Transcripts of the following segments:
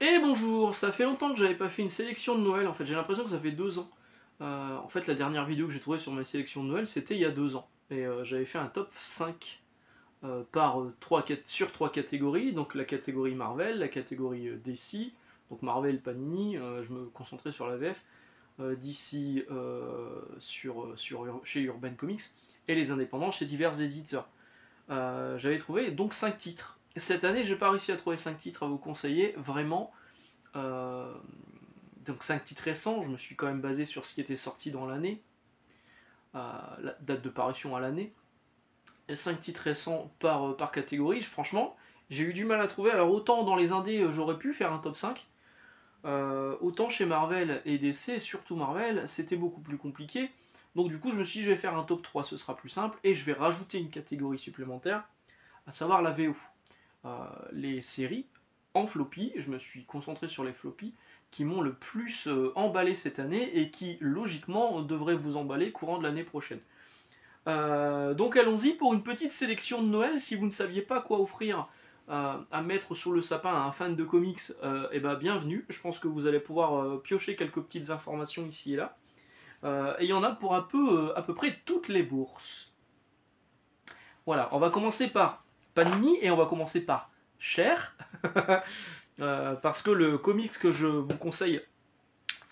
Et bonjour, ça fait longtemps que j'avais pas fait une sélection de Noël, en fait j'ai l'impression que ça fait 2 ans. En fait la dernière vidéo que j'ai trouvée sur ma sélection de Noël c'était il y a 2 ans. Et j'avais fait un top 5 sur 3 catégories, donc la catégorie Marvel, la catégorie DC, donc Marvel Panini, je me concentrais sur la VF, DC chez Urban Comics, et les indépendants chez divers éditeurs. J'avais trouvé donc 5 titres. Cette année, j'ai pas réussi à trouver 5 titres à vous conseiller, vraiment. Euh, donc 5 titres récents, je me suis quand même basé sur ce qui était sorti dans l'année, la date de parution à l'année. Et 5 titres récents par catégorie, franchement, j'ai eu du mal à trouver. Alors autant dans les indés, j'aurais pu faire un top 5, autant chez Marvel et DC, surtout Marvel, c'était beaucoup plus compliqué. Donc du coup, je me suis dit, je vais faire un top 3, ce sera plus simple, et je vais rajouter une catégorie supplémentaire, à savoir la VO. Les séries en floppy, je me suis concentré sur les floppies qui m'ont le plus emballé cette année et qui logiquement devraient vous emballer courant de l'année prochaine. Donc allons-y pour une petite sélection de Noël. Si vous ne saviez pas quoi offrir à mettre sur le sapin à un fan de comics, et ben bienvenue. Je pense que vous allez pouvoir piocher quelques petites informations ici et là. Et il y en a pour à peu près toutes les bourses. Voilà, on va commencer par Panini et on va commencer par Cher. Parce que le comics que je vous conseille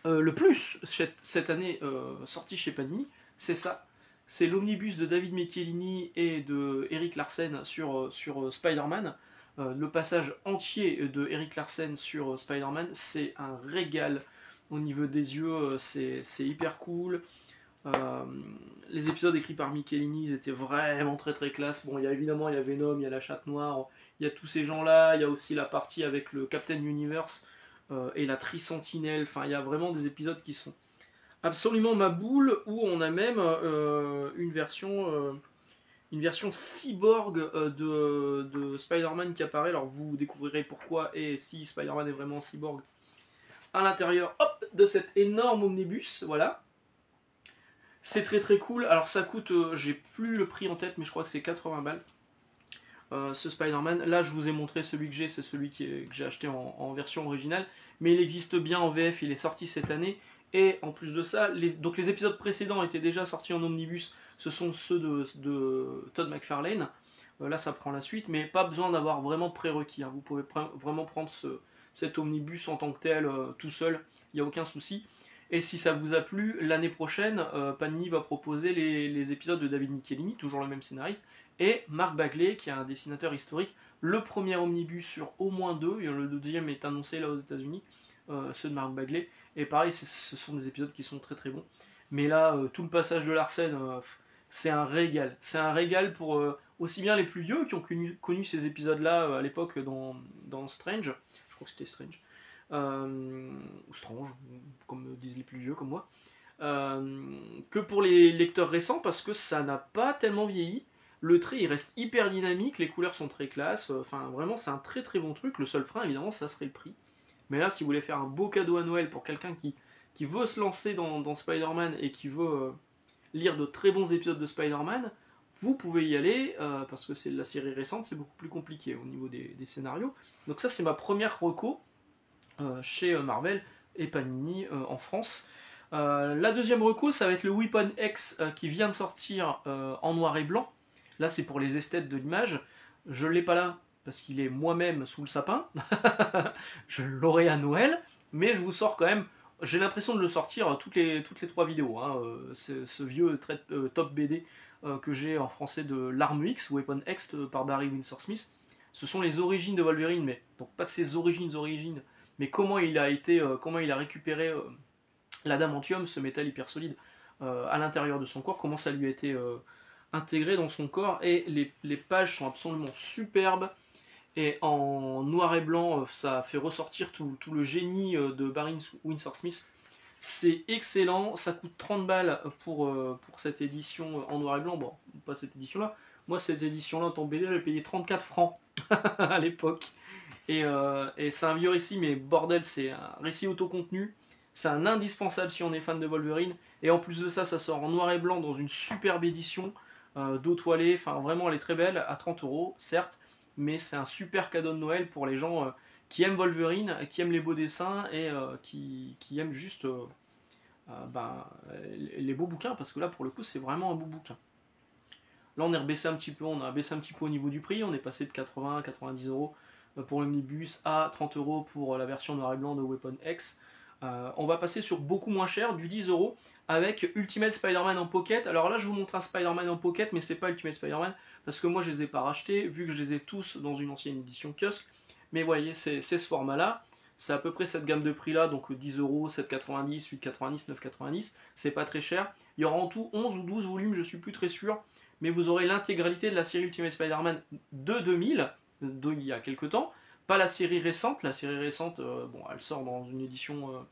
le plus cette année sorti chez Panini, c'est ça. C'est l'omnibus de David Michelinie et de Eric Larsen sur Spider-Man. Le passage entier de Eric Larsen sur Spider-Man, c'est un régal au niveau des yeux, c'est hyper cool. Euh, les épisodes écrits par Michelini, ils étaient vraiment très très classe. Bon, il y a Venom, il y a la Chatte Noire, il y a tous ces gens-là, il y a aussi la partie avec le Captain Universe et la Tri-Sentinelle. Enfin, il y a vraiment des épisodes qui sont absolument ma boule, où on a même une version cyborg de Spider-Man qui apparaît. Alors vous découvrirez pourquoi et si Spider-Man est vraiment cyborg à l'intérieur, hop, de cet énorme omnibus, voilà. C'est très très cool. Alors ça coûte, j'ai plus le prix en tête, mais je crois que c'est 80 balles. Ce Spider-Man, là je vous ai montré celui que j'ai, c'est celui que j'ai acheté en version originale, mais il existe bien en VF, il est sorti cette année. Et en plus de ça, donc les épisodes précédents étaient déjà sortis en omnibus, ce sont ceux de Todd McFarlane. Là ça prend la suite, mais pas besoin d'avoir vraiment de prérequis, hein. Vous pouvez vraiment prendre cet omnibus en tant que tel, tout seul, il n'y a aucun souci. Et si ça vous a plu, l'année prochaine, Panini va proposer les épisodes de David Michelinie, toujours le même scénariste, et Mark Bagley, qui est un dessinateur historique. Le premier omnibus sur au moins 2, et le deuxième est annoncé là aux États-Unis, ceux de Mark Bagley. Et pareil, ce sont des épisodes qui sont très très bons. Mais là, tout le passage de Larsen, c'est un régal. C'est un régal pour aussi bien les plus vieux qui ont connu ces épisodes-là à l'époque dans Strange. Je crois que c'était Strange. Ou Strange, comme disent les plus vieux comme moi, que pour les lecteurs récents, parce que ça n'a pas tellement vieilli. Le trait il reste hyper dynamique, les couleurs sont très classe, enfin vraiment c'est un très très bon truc. Le seul frein évidemment ça serait le prix. Mais là si vous voulez faire un beau cadeau à Noël pour quelqu'un qui veut se lancer dans Spider-Man et qui veut lire de très bons épisodes de Spider-Man, vous pouvez y aller, parce que c'est la série récente, c'est beaucoup plus compliqué au niveau des scénarios. Donc ça c'est ma première reco chez Marvel et Panini en France. La deuxième reco, ça va être le Weapon X qui vient de sortir en noir et blanc. Là, c'est pour les esthètes de l'image. Je ne l'ai pas là parce qu'il est moi-même sous le sapin. Je l'aurai à Noël, mais je vous sors quand même. J'ai l'impression de le sortir toutes les 3 vidéos. Hein. Ce vieux top BD que j'ai en français de l'Arme X, Weapon X par Barry Windsor Smith. Ce sont les origines de Wolverine, mais donc pas ses origines, mais comment il a récupéré l'adamantium, ce métal hyper solide, à l'intérieur de son corps, comment ça lui a été intégré dans son corps, et les pages sont absolument superbes, et en noir et blanc, ça fait ressortir tout le génie de Barry Windsor Smith. C'est excellent, ça coûte 30 balles pour cette édition en noir et blanc, bon, pas cette édition-là, moi cette édition-là en BD, j'ai payé 34 francs à l'époque. Et c'est un vieux récit, mais bordel, c'est un récit autocontenu. C'est un indispensable si on est fan de Wolverine. Et en plus de ça, ça sort en noir et blanc dans une superbe édition d'eau toilée. Enfin, vraiment, elle est très belle, à 30 €, certes. Mais c'est un super cadeau de Noël pour les gens qui aime Wolverine, qui aime les beaux dessins et qui aime juste les beaux bouquins, parce que là pour le coup c'est vraiment un beau bouquin. Là on a baissé un petit peu, au niveau du prix, on est passé de 80 à 90 euros pour l'omnibus à 30 euros pour la version noir et blanc de Weapon X. On va passer sur beaucoup moins cher, du 10 euros, avec Ultimate Spider-Man en pocket. Alors là je vous montre un Spider-Man en pocket, mais c'est pas Ultimate Spider-Man, parce que moi je les ai pas rachetés, vu que je les ai tous dans une ancienne édition kiosque. Mais voyez, c'est ce format-là. C'est à peu près cette gamme de prix là, donc 10 euros, 7,90, 8,90, 9,90. C'est pas très cher. Il y aura en tout 11 ou 12 volumes, je suis plus très sûr. Mais vous aurez l'intégralité de la série Ultimate Spider-Man de 2000, il y a quelques temps. Pas la série récente. La série récente, bon, elle sort dans une édition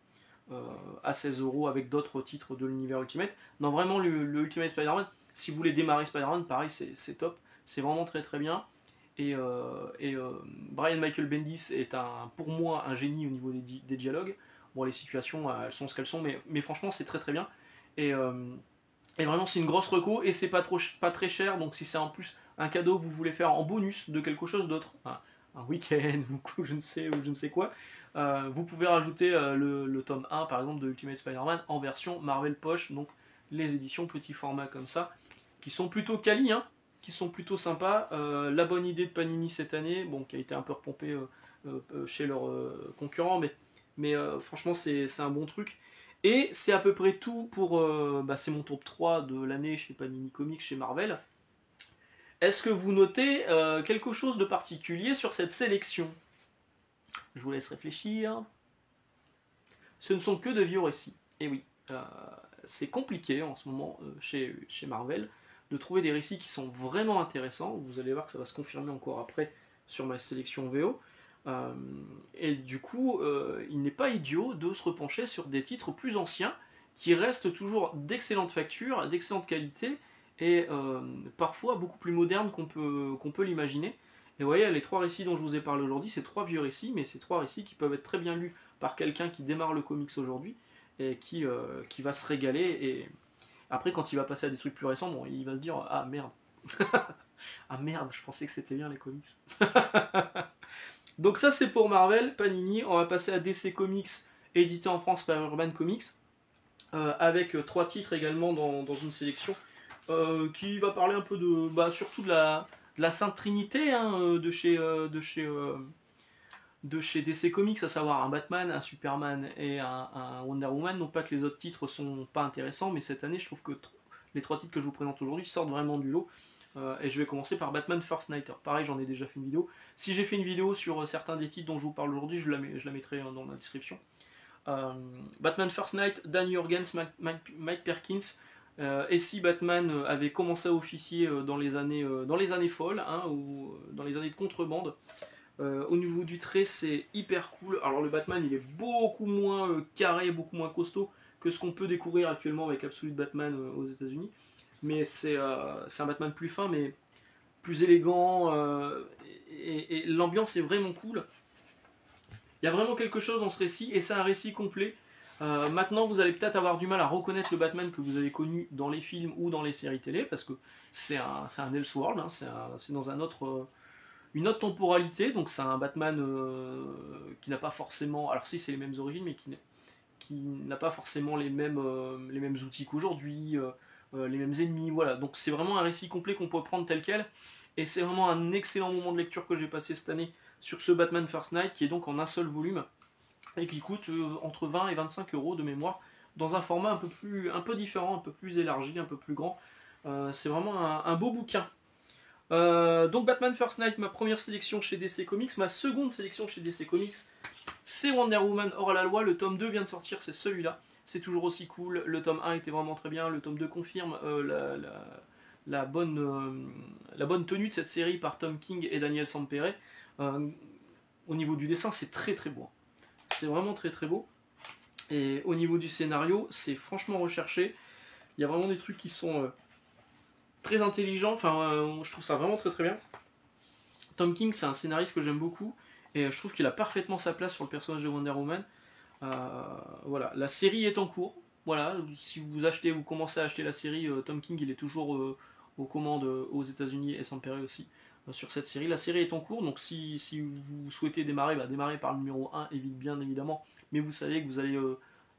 à 16 euros avec d'autres titres de l'univers Ultimate. Non, vraiment, le Ultimate Spider-Man, si vous voulez démarrer Spider-Man, pareil, c'est top. C'est vraiment très très bien. Et Brian Michael Bendis est pour moi un génie au niveau des dialogues. Bon, les situations, elles sont ce qu'elles sont, mais franchement, c'est très très bien. Et vraiment, c'est une grosse reco et c'est pas très cher. Donc, si c'est en plus un cadeau que vous voulez faire en bonus de quelque chose d'autre, un week-end ou je ne sais quoi, vous pouvez rajouter le tome 1 par exemple de Ultimate Spider-Man en version Marvel Poche. Donc, les éditions petit format comme ça, qui sont plutôt quali, hein, qui sont plutôt sympas. La bonne idée de Panini cette année, bon, qui a été un peu repompée chez leurs concurrents, mais franchement c'est un bon truc. Et c'est à peu près tout pour... c'est mon top 3 de l'année chez Panini Comics, chez Marvel. Est-ce que vous notez quelque chose de particulier sur cette sélection? Je vous laisse réfléchir. Ce ne sont que de vieux récits. Et oui, c'est compliqué en ce moment chez Marvel de trouver des récits qui sont vraiment intéressants. Vous allez voir que ça va se confirmer encore après sur ma sélection VO. Et du coup, il n'est pas idiot de se repencher sur des titres plus anciens qui restent toujours d'excellente facture, d'excellente qualité et parfois beaucoup plus modernes qu'on peut l'imaginer. Et vous voyez, les 3 récits dont je vous ai parlé aujourd'hui, c'est 3 vieux récits, mais c'est 3 récits qui peuvent être très bien lus par quelqu'un qui démarre le comics aujourd'hui et qui va se régaler. Et après, quand il va passer à des trucs plus récents, bon, il va se dire « Ah merde, ah merde, je pensais que c'était bien les comics. » Donc ça c'est pour Marvel, Panini. On va passer à DC Comics, édité en France par Urban Comics, avec 3 titres également dans une sélection qui va parler un peu surtout de la Sainte Trinité, hein, de chez DC Comics, à savoir un Batman, un Superman et un Wonder Woman. Non pas que les autres titres sont pas intéressants, mais cette année je trouve que les 3 titres que je vous présente aujourd'hui sortent vraiment du lot. Et je vais commencer par Batman First Night. Alors, pareil, j'en ai déjà fait une vidéo. Si j'ai fait une vidéo sur certains des titres dont je vous parle aujourd'hui, je la mettrai dans la description. Batman First Night, Dan Jurgens, Mike Perkins. Et si Batman avait commencé à officier dans les années folles, hein, ou dans les années de contrebande, au niveau du trait, c'est hyper cool. Alors, le Batman, il est beaucoup moins carré, beaucoup moins costaud que ce qu'on peut découvrir actuellement avec Absolute Batman aux États-Unis. Mais c'est un Batman plus fin, mais plus élégant, et l'ambiance est vraiment cool. Il y a vraiment quelque chose dans ce récit, et c'est un récit complet. Maintenant, vous allez peut-être avoir du mal à reconnaître le Batman que vous avez connu dans les films ou dans les séries télé, parce que c'est un Elseworld, hein, c'est dans une autre temporalité, donc c'est un Batman qui n'a pas forcément... Alors si, c'est les mêmes origines, mais qui n'a pas forcément les mêmes outils qu'aujourd'hui, les mêmes ennemis, voilà. Donc c'est vraiment un récit complet qu'on peut prendre tel quel, et c'est vraiment un excellent moment de lecture que j'ai passé cette année sur ce Batman First Night, qui est donc en un seul volume, et qui coûte entre 20 et 25 euros de mémoire, dans un format un peu différent, un peu plus élargi, un peu plus grand. C'est vraiment un beau bouquin. Donc Batman First Night, ma première sélection chez DC Comics. Ma seconde sélection chez DC Comics, c'est Wonder Woman hors la loi. Le tome 2 vient de sortir, c'est celui-là. C'est toujours aussi cool. Le tome 1 était vraiment très bien. Le tome 2 confirme la bonne tenue de cette série par Tom King et Daniel Sampere. Au niveau du dessin, c'est très très beau. C'est vraiment très très beau. Et au niveau du scénario, c'est franchement recherché. Il y a vraiment des trucs qui sont très intelligents. Enfin, je trouve ça vraiment très très bien. Tom King, c'est un scénariste que j'aime beaucoup. Et je trouve qu'il a parfaitement sa place sur le personnage de Wonder Woman. Voilà, la série est en cours. Voilà, si vous commencez à acheter la série, Tom King, il est toujours aux commandes aux États-Unis et Sampere aussi. sur cette série. La série est en cours, donc si vous souhaitez démarrer, démarrez par le numéro 1, bien évidemment, mais vous savez que vous allez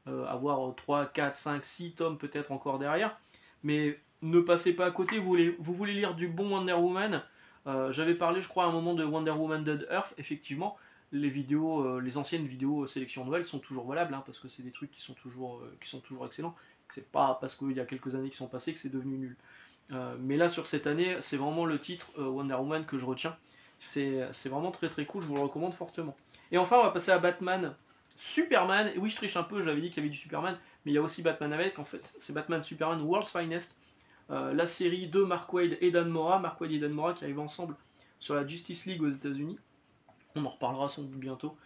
avoir 3, 4, 5, 6 tomes peut-être encore derrière, mais ne passez pas à côté, vous voulez lire du bon Wonder Woman. J'avais parlé je crois à un moment de Wonder Woman Dead Earth, effectivement, les anciennes vidéos sélection Noël sont toujours valables, parce que c'est des trucs qui sont toujours excellents, c'est pas parce qu'il y a quelques années qui sont passées que c'est devenu nul. Mais là sur cette année, c'est vraiment le titre Wonder Woman que je retiens. C'est vraiment très très cool, je vous le recommande fortement. Et enfin on va passer à Batman Superman. Et oui, je triche un peu, j'avais dit qu'il y avait du Superman, mais il y a aussi Batman avec, en fait. C'est Batman Superman World's Finest, la série de Mark Waid et Dan Mora. Mark Waid et Dan Mora qui arrivent ensemble sur la Justice League aux États-Unis. On en reparlera sans doute bientôt.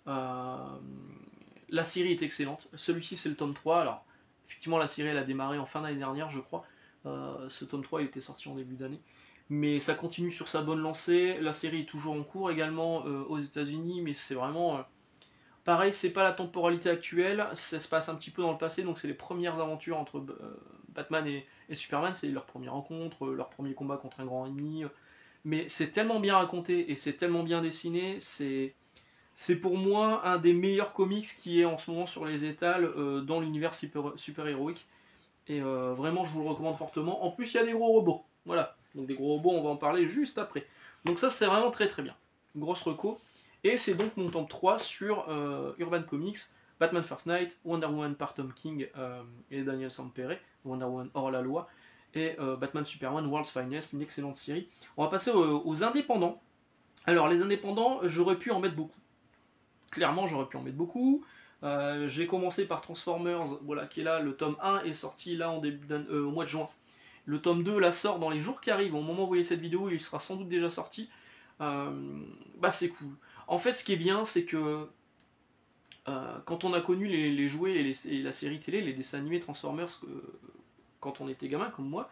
La série est excellente. Celui-ci, c'est le tome 3. Alors, effectivement, la série, elle a démarré en fin d'année dernière, je crois. Ce tome 3, il était sorti en début d'année. Mais ça continue sur sa bonne lancée. La série est toujours en cours également aux États-Unis, mais c'est vraiment. Pareil, c'est pas la temporalité actuelle, ça se passe un petit peu dans le passé, donc c'est les premières aventures entre Batman et Superman, c'est leur première rencontre, leur premier combat contre un grand ennemi. Mais c'est tellement bien raconté et c'est tellement bien dessiné, c'est pour moi un des meilleurs comics qui est en ce moment sur les étals dans l'univers super-héroïque. Et vraiment, je vous le recommande fortement. En plus, il y a des gros robots. Voilà, donc des gros robots, on va en parler juste après. Donc ça, c'est vraiment très très bien. Grosse reco. Et c'est donc mon tome 3 sur Urban Comics, Batman First Night, Wonder Woman par Tom King et Daniel Sampere, Wonder Woman hors la loi, et Batman Superman World's Finest, une excellente série. On va passer aux indépendants. Alors les indépendants, j'aurais pu en mettre beaucoup. Clairement, j'aurais pu en mettre beaucoup. J'ai commencé par Transformers, voilà, qui est là, le tome 1 est sorti là au mois de juin. Le tome 2 là sort dans les jours qui arrivent. Au moment où vous voyez cette vidéo, il sera sans doute déjà sorti. C'est cool. En fait, ce qui est bien, c'est que quand on a connu les jouets et la série télé, les dessins animés Transformers, quand on était gamin, comme moi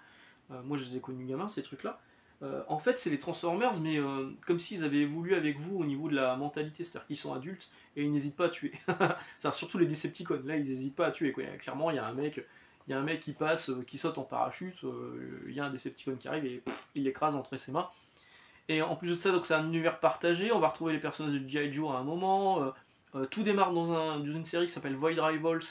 je les ai connus gamins, ces trucs-là, en fait, c'est les Transformers, mais comme s'ils avaient évolué avec vous au niveau de la mentalité, c'est-à-dire qu'ils sont adultes et ils n'hésitent pas à tuer. Surtout les Decepticons, là, ils n'hésitent pas à tuer, quoi. Clairement, il y a un mec qui passe, qui saute en parachute, il y a un Decepticon qui arrive et il l'écrase entre ses mains. Et en plus de ça, donc c'est un univers partagé, on va retrouver les personnages de G.I. Joe à un moment, tout démarre dans une série qui s'appelle Void Rivals,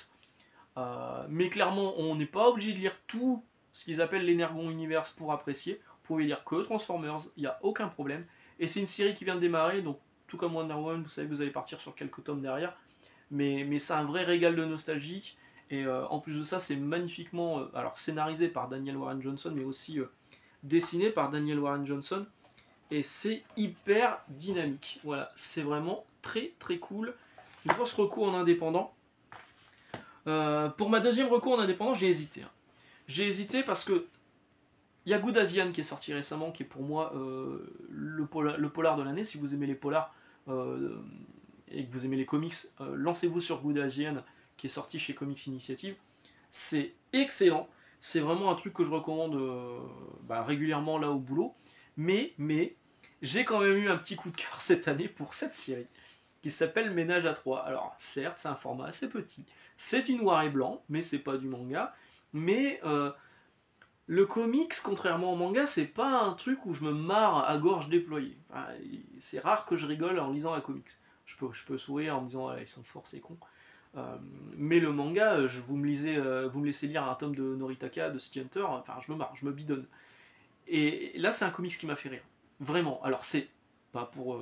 mais clairement on n'est pas obligé de lire tout ce qu'ils appellent l'Energon Universe pour apprécier, vous pouvez lire que Transformers, il n'y a aucun problème, et c'est une série qui vient de démarrer, donc tout comme Wonder Woman, vous savez que vous allez partir sur quelques tomes derrière, mais c'est un vrai régal de nostalgique, et en plus de ça c'est magnifiquement alors scénarisé par Daniel Warren Johnson, mais aussi dessiné par Daniel Warren Johnson, et c'est hyper dynamique. Voilà, c'est vraiment très très cool. Grosse recours en indépendant. Pour ma deuxième recours en indépendant, j'ai hésité. J'ai hésité parce que il y a Good Asian qui est sorti récemment, qui est pour moi le polar de l'année. Si vous aimez les polars et que vous aimez les comics, lancez-vous sur Good Asian, qui est sorti chez Comics Initiative. C'est excellent. C'est vraiment un truc que je recommande régulièrement là au boulot. Mais j'ai quand même eu un petit coup de cœur cette année pour cette série qui s'appelle Ménage à 3. Alors certes, c'est un format assez petit, c'est du noir et blanc, mais c'est pas du manga. Mais le comics, contrairement au manga, c'est pas un truc où je me marre à gorge déployée. C'est rare que je rigole en lisant un comics. Je peux sourire en me disant ils sont forts, c'est con. Mais le manga, vous me laissez lire un tome de Noritaka, de City Hunter, enfin je me marre, je me bidonne. Et là, c'est un comics qui m'a fait rire. Vraiment. Alors, c'est pas pour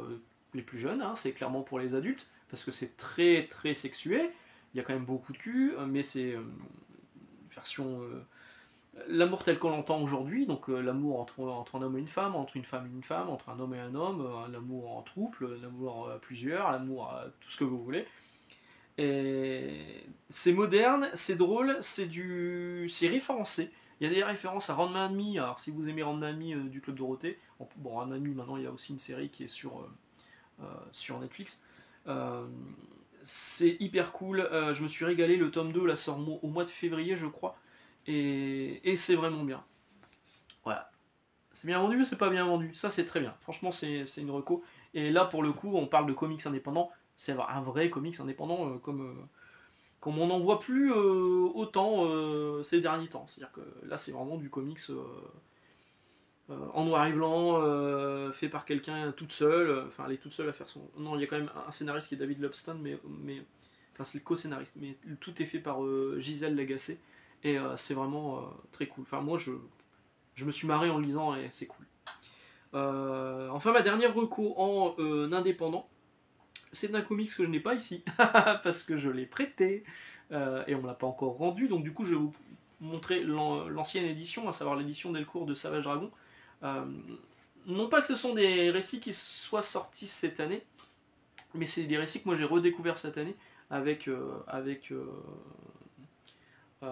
les plus jeunes, c'est clairement pour les adultes, parce que c'est très très sexué. Il y a quand même beaucoup de cul, mais c'est version. L'amour tel qu'on l'entend aujourd'hui, donc l'amour entre un homme et une femme, entre une femme et une femme, entre un homme et un homme, l'amour en trouble, l'amour à plusieurs, l'amour à tout ce que vous voulez. Et c'est moderne, c'est drôle, c'est référencé. Il y a des références à Ranma Me. Alors si vous aimez Ranma Me du Club Dorothée, bon Ranma Me maintenant il y a aussi une série qui est sur Netflix. C'est hyper cool, je me suis régalé, le tome 2 là sort au mois de février je crois, et c'est vraiment bien. Voilà. C'est bien vendu ou c'est pas bien vendu? Ça c'est très bien, franchement c'est une reco. Et là pour le coup on parle de comics indépendants, c'est un vrai comics indépendant comme on n'en voit plus autant ces derniers temps. C'est-à-dire que là, c'est vraiment du comics en noir et blanc, fait par quelqu'un toute seule. Enfin, elle est toute seule à faire son. Non, il y a quand même un scénariste qui est David Lobston, enfin, c'est le co-scénariste. Mais tout est fait par Gisèle Lagacé. Et c'est vraiment très cool. Enfin, moi, je me suis marré en le lisant et c'est cool. Enfin, ma dernière reco en indépendant, c'est un comics que je n'ai pas ici, parce que je l'ai prêté, et on ne me l'a pas encore rendu, donc du coup je vais vous montrer l'ancienne édition, à savoir l'édition Delcourt de Savage Dragon. Euh, non pas que ce sont des récits qui soient sortis cette année, mais c'est des récits que moi j'ai redécouverts cette année avec... oh,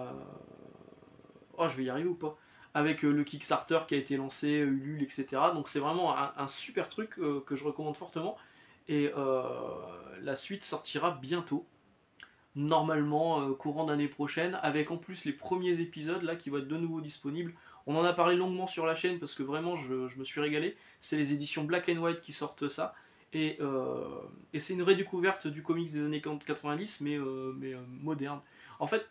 je vais y arriver ou pas, avec le Kickstarter qui a été lancé, Ulule, etc. Donc c'est vraiment un super truc que je recommande fortement. Et la suite sortira bientôt, normalement courant d'année prochaine, avec en plus les premiers épisodes là qui vont être de nouveau disponibles. On en a parlé longuement sur la chaîne parce que vraiment je me suis régalé. C'est les éditions Black and White qui sortent ça. Et c'est une redécouverte du comics des années 90, mais moderne. En fait,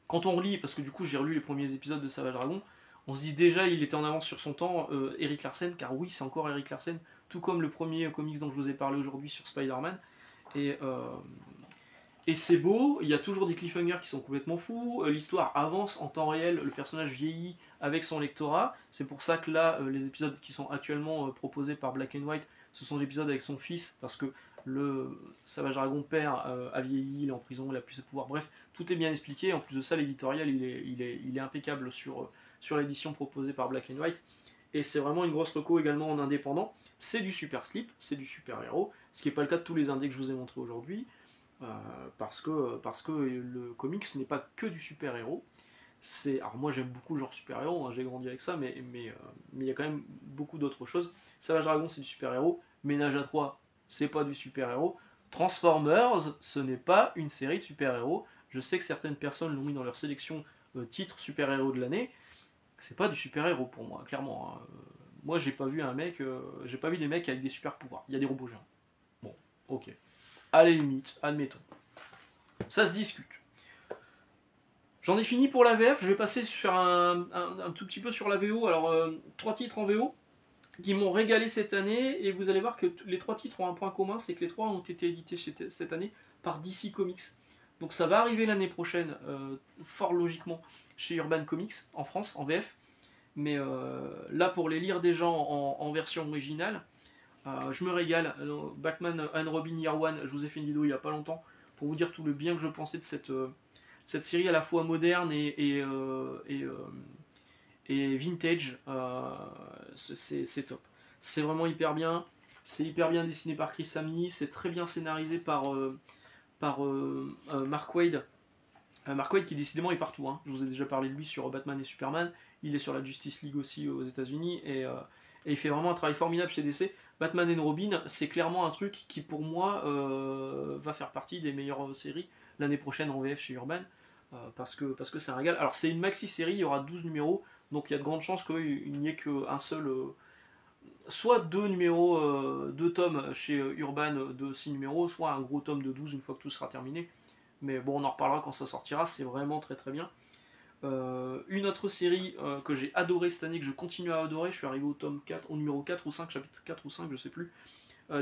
quand on relit, parce que du coup j'ai relu les premiers épisodes de Savage Dragon, on se dit déjà il était en avance sur son temps, Eric Larsen, car oui c'est encore Eric Larsen, tout comme le premier comics dont je vous ai parlé aujourd'hui sur Spider-Man. Et, euh, et c'est beau, il y a toujours des cliffhangers qui sont complètement fous, l'histoire avance en temps réel, le personnage vieillit avec son lectorat, c'est pour ça que là, les épisodes qui sont actuellement proposés par Black and White, ce sont des épisodes avec son fils, parce que le Savage Dragon père a vieilli, il est en prison, il a plus de pouvoir, bref, tout est bien expliqué, en plus de ça, l'éditorial, il est impeccable sur l'édition proposée par Black and White, et c'est vraiment une grosse reco également en indépendant, c'est du super slip, c'est du super héros, ce qui n'est pas le cas de tous les indés que je vous ai montrés aujourd'hui, parce que le comics n'est pas que du super-héros. Alors moi j'aime beaucoup le genre super-héros, hein, j'ai grandi avec ça, mais il y a quand même beaucoup d'autres choses. Savage Dragon c'est du super-héros, Ménage à 3 c'est pas du super-héros, Transformers ce n'est pas une série de super-héros. Je sais que certaines personnes l'ont mis dans leur sélection titre super-héros de l'année, c'est pas du super-héros pour moi, clairement. Hein. Moi j'ai pas vu j'ai pas vu des mecs avec des super-pouvoirs, il y a des robots géants. Bon, ok. À la limite, admettons. Ça se discute. J'en ai fini pour la VF, je vais passer sur un tout petit peu sur la VO. Alors, 3 titres en VO qui m'ont régalé cette année, et vous allez voir que les 3 titres ont un point commun, c'est que les 3 ont été édités cette année par DC Comics. Donc ça va arriver l'année prochaine, fort logiquement, chez Urban Comics, en France, en VF. Mais là, pour les lire des gens en version originale, je me régale. Batman and Robin Year One, je vous ai fait une vidéo il n'y a pas longtemps pour vous dire tout le bien que je pensais de cette série à la fois moderne et vintage. C'est top. C'est vraiment hyper bien. C'est hyper bien dessiné par Chris Samney. C'est très bien scénarisé par Mark Waid. Mark Waid qui décidément est partout. Hein. Je vous ai déjà parlé de lui sur Batman et Superman. Il est sur la Justice League aussi aux États-Unis et il fait vraiment un travail formidable chez DC. Batman and Robin, c'est clairement un truc qui pour moi va faire partie des meilleures séries l'année prochaine en VF chez Urban, parce que c'est un régal. Alors c'est une maxi-série, il y aura 12 numéros, donc il y a de grandes chances qu'il n'y ait qu'un seul... soit 2 tomes chez Urban de 6 numéros, soit un gros tome de 12 une fois que tout sera terminé. Mais bon, on en reparlera quand ça sortira, c'est vraiment très très bien. Une autre série que j'ai adoré cette année, que je continue à adorer, je suis arrivé au tome 4, au numéro 4 ou 5, chapitre 4 ou 5, je sais plus.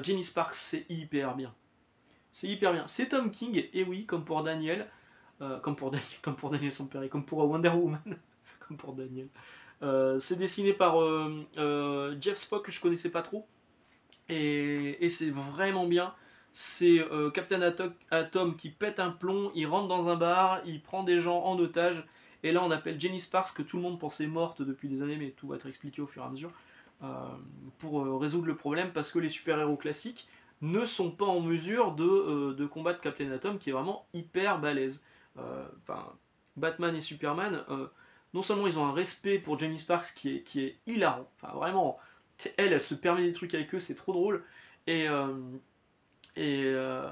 Jenny Sparks, c'est hyper bien. C'est hyper bien. C'est Tom King, et oui, comme pour Daniel, comme pour Daniel son père, et comme pour Wonder Woman, comme pour Daniel. C'est dessiné par Jeff Spock, que je connaissais pas trop, et c'est vraiment bien. C'est Captain Atom qui pète un plomb, il rentre dans un bar, il prend des gens en otage, et là on appelle Jenny Sparks, que tout le monde pensait morte depuis des années, mais tout va être expliqué au fur et à mesure, pour résoudre le problème, parce que les super-héros classiques ne sont pas en mesure de combattre Captain Atom, qui est vraiment hyper balèze. Batman et Superman, non seulement ils ont un respect pour Jenny Sparks qui est hilarant, enfin vraiment, elle se permet des trucs avec eux, c'est trop drôle, et, euh, et, euh,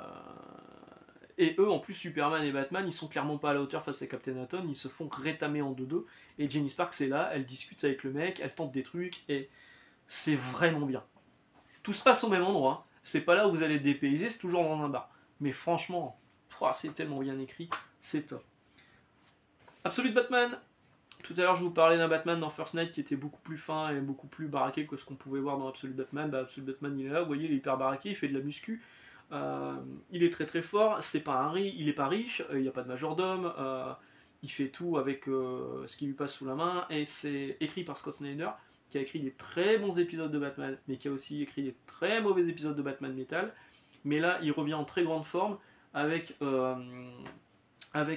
et eux, en plus, Superman et Batman, ils sont clairement pas à la hauteur face à Captain Atom, ils se font rétamer en 2-2, et Jenny Sparks est là, elle discute avec le mec, elle tente des trucs, et c'est vraiment bien. Tout se passe au même endroit, hein. C'est pas là où vous allez être dépaysé, c'est toujours dans un bar. Mais franchement, c'est tellement bien écrit, c'est top. Absolute Batman, Tout à l'heure, je vous parlais d'un Batman dans First Night qui était beaucoup plus fin et beaucoup plus baraqué que ce qu'on pouvait voir dans Absolute Batman. Bah, Absolute Batman, il est là, vous voyez, il est hyper baraqué, il fait de la muscu. Il est très très fort, c'est pas il est pas riche, il n'y a pas de majordome, il fait tout avec ce qui lui passe sous la main, et c'est écrit par Scott Snyder, qui a écrit des très bons épisodes de Batman, mais qui a aussi écrit des très mauvais épisodes de Batman Metal. Mais là, il revient en très grande forme avec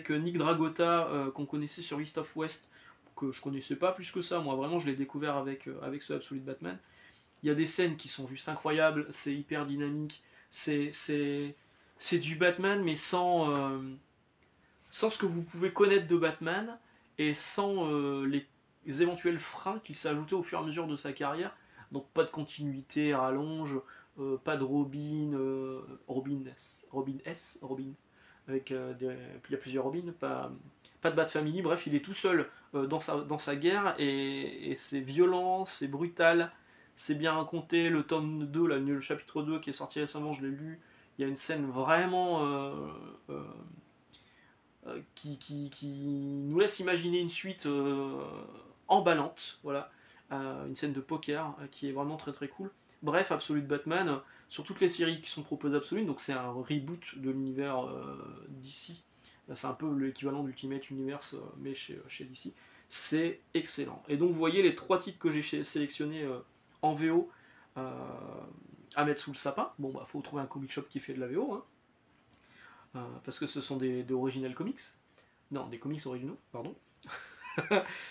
Nick Dragotta, qu'on connaissait sur East of West, que je connaissais pas plus que ça, moi vraiment je l'ai découvert avec ce Absolute Batman. Il y a des scènes qui sont juste incroyables, c'est hyper dynamique, c'est du Batman mais sans ce que vous pouvez connaître de Batman et sans les éventuels freins qu'il s'est ajoutés au fur et à mesure de sa carrière. Donc pas de continuité à rallonge, pas de Robin avec il y a plusieurs Robins, pas de Bat Family, bref, il est tout seul dans sa guerre, et c'est violent, c'est brutal, c'est bien raconté. Le tome 2, là, le chapitre 2 qui est sorti récemment, je l'ai lu, il y a une scène vraiment qui nous laisse imaginer une suite emballante, voilà, une scène de poker qui est vraiment très très cool. Bref, Absolute Batman, sur toutes les séries qui sont proposées Absolute, donc c'est un reboot de l'univers DC. C'est un peu l'équivalent d'Ultimate Universe, mais chez DC. C'est excellent. Et donc vous voyez les 3 titres que j'ai sélectionnés en VO à mettre sous le sapin. Bon, bah faut trouver un comic shop qui fait de la VO, hein, parce que ce sont des original comics. Non, des comics originaux, pardon.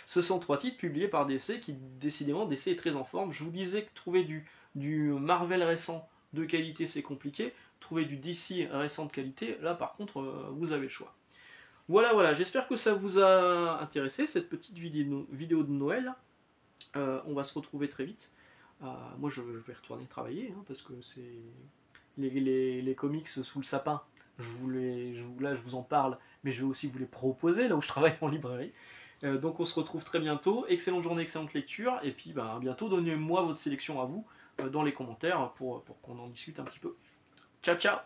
Ce sont 3 titres publiés par DC qui, décidément, DC est très en forme. Je vous disais que trouver du Marvel récent de qualité, c'est compliqué. Trouver du DC récent de qualité, là par contre, vous avez le choix. Voilà, j'espère que ça vous a intéressé, cette petite vidéo de Noël. On va se retrouver très vite. Moi, je vais retourner travailler, hein, parce que c'est les comics sous le sapin. Là, je vous en parle, mais je vais aussi vous les proposer, là où je travaille en librairie. Donc on se retrouve très bientôt. Excellente journée, excellente lecture. Et puis à bientôt. Donnez-moi votre sélection à vous dans les commentaires pour qu'on en discute un petit peu. Ciao, ciao!